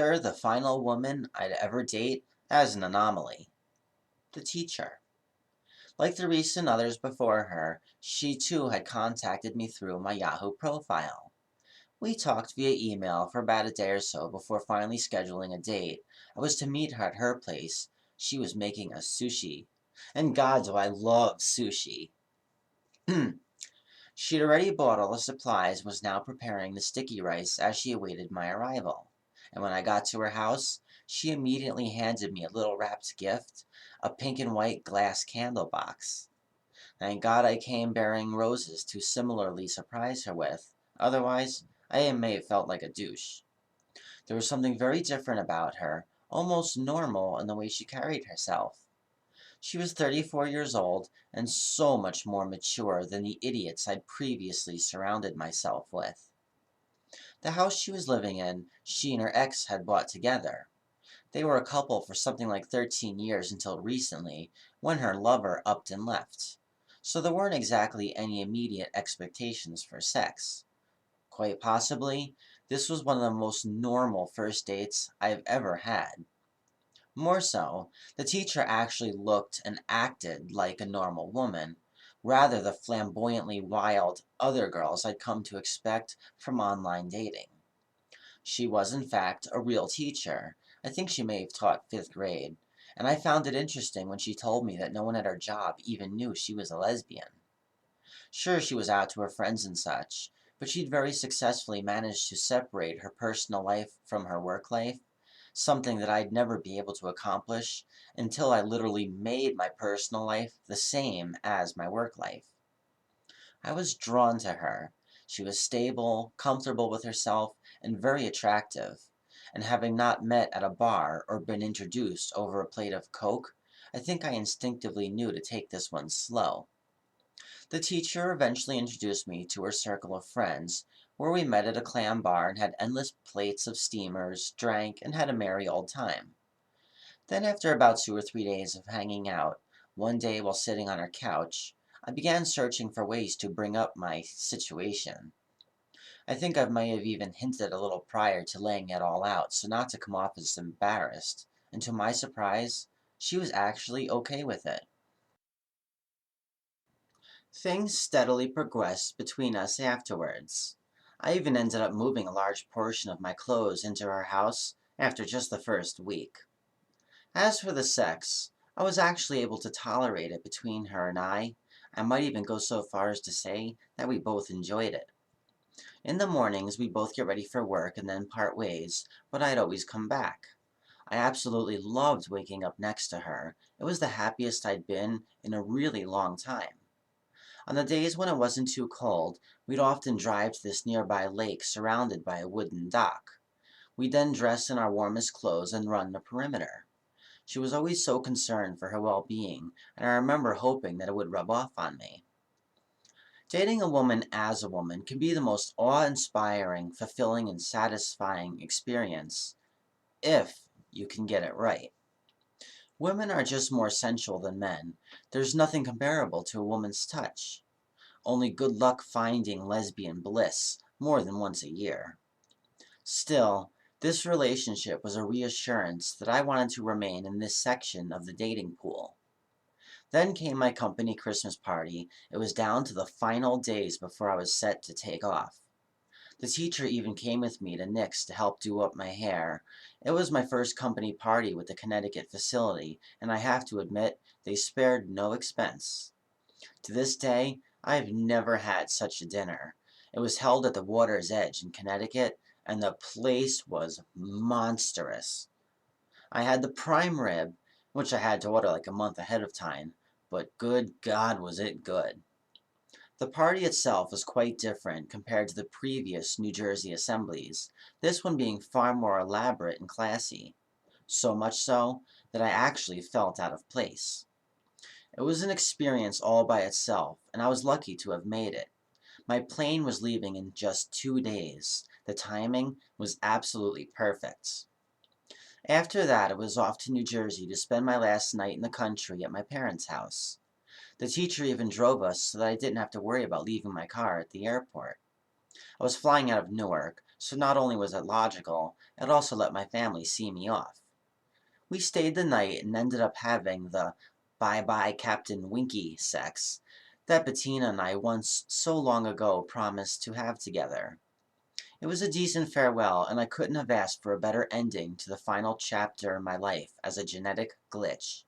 Enter the final woman I'd ever date as an anomaly. The teacher. Like the recent others before her, she too had contacted me through my Yahoo profile. We talked via email for about a day or so before finally scheduling a date. I was to meet her at her place. She was making us sushi. And God, do I love sushi. She'd already bought all the supplies and was now preparing the sticky rice as she awaited my arrival. And when I got to her house, she immediately handed me a little wrapped gift, a pink and white glass candle box. Thank God I came bearing roses to similarly surprise her with. Otherwise, I may have felt like a douche. There was something very different about her, almost normal in the way she carried herself. She was 34 years old and so much more mature than the idiots I'd previously surrounded myself with. The house she was living in, she and her ex had bought together. They were a couple for something like 13 years until recently, when her lover upped and left. So there weren't exactly any immediate expectations for sex. Quite possibly, this was one of the most normal first dates I've ever had. More so, the teacher actually looked and acted like a normal woman, rather the flamboyantly wild other girls I'd come to expect from online dating. She was, in fact, a real teacher. I think she may have taught 5th grade, and I found it interesting when she told me that no one at her job even knew she was a lesbian. Sure, she was out to her friends and such, but she'd very successfully managed to separate her personal life from her work life, something that I'd never be able to accomplish until I literally made my personal life the same as my work life. I was drawn to her. She was stable, comfortable with herself, and very attractive. And having not met at a bar or been introduced over a plate of Coke, I think I instinctively knew to take this one slow. The teacher eventually introduced me to her circle of friends, where we met at a clam bar and had endless plates of steamers, drank, and had a merry old time. Then after about 2 or 3 days of hanging out, one day while sitting on her couch, I began searching for ways to bring up my situation. I think I may have even hinted a little prior to laying it all out, so not to come off as embarrassed, and to my surprise, she was actually okay with it. Things steadily progressed between us afterwards. I even ended up moving a large portion of my clothes into her house after just the first week. As for the sex, I was actually able to tolerate it between her and I. I might even go so far as to say that we both enjoyed it. In the mornings, we both get ready for work and then part ways, but I'd always come back. I absolutely loved waking up next to her. It was the happiest I'd been in a really long time. On the days when it wasn't too cold, we'd often drive to this nearby lake surrounded by a wooden dock. We'd then dress in our warmest clothes and run the perimeter. She was always so concerned for her well-being, and I remember hoping that it would rub off on me. Dating a woman as a woman can be the most awe-inspiring, fulfilling, and satisfying experience, if you can get it right. Women are just more sensual than men. There's nothing comparable to a woman's touch. Only good luck finding lesbian bliss more than once a year. Still, this relationship was a reassurance that I wanted to remain in this section of the dating pool. Then came my company Christmas party. It was down to the final days before I was set to take off. The teacher even came with me to Nick's to help do up my hair. It was my first company party with the Connecticut facility, and I have to admit, they spared no expense. To this day, I've never had such a dinner. It was held at the water's edge in Connecticut, and the place was monstrous. I had the prime rib, which I had to order like a month ahead of time, but good God was it good. The party itself was quite different compared to the previous New Jersey assemblies, this one being far more elaborate and classy. So much so that I actually felt out of place. It was an experience all by itself, and I was lucky to have made it. My plane was leaving in just 2 days. The timing was absolutely perfect. After that, I was off to New Jersey to spend my last night in the country at my parents' house. The teacher even drove us so that I didn't have to worry about leaving my car at the airport. I was flying out of Newark, So not only was it logical, it also let my family see me off. We stayed the night and ended up having the bye-bye Captain Winky sex that Bettina and I once so long ago promised to have together. It was a decent farewell, and I couldn't have asked for a better ending to the final chapter in my life as a genetic glitch.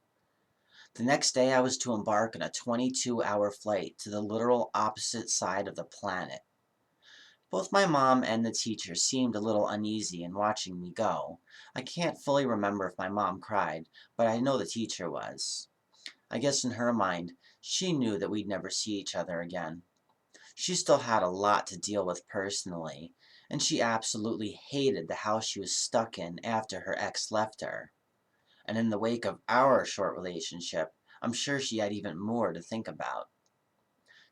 The next day I was to embark on a 22-hour flight to the literal opposite side of the planet. Both my mom and the teacher seemed a little uneasy in watching me go. I can't fully remember if my mom cried, but I know the teacher was. I guess in her mind, she knew that we'd never see each other again. She still had a lot to deal with personally, and she absolutely hated the house she was stuck in after her ex left her. And in the wake of our short relationship, I'm sure she had even more to think about.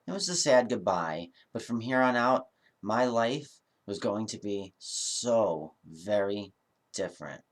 It was a sad goodbye, but from here on out, my life was going to be so very different.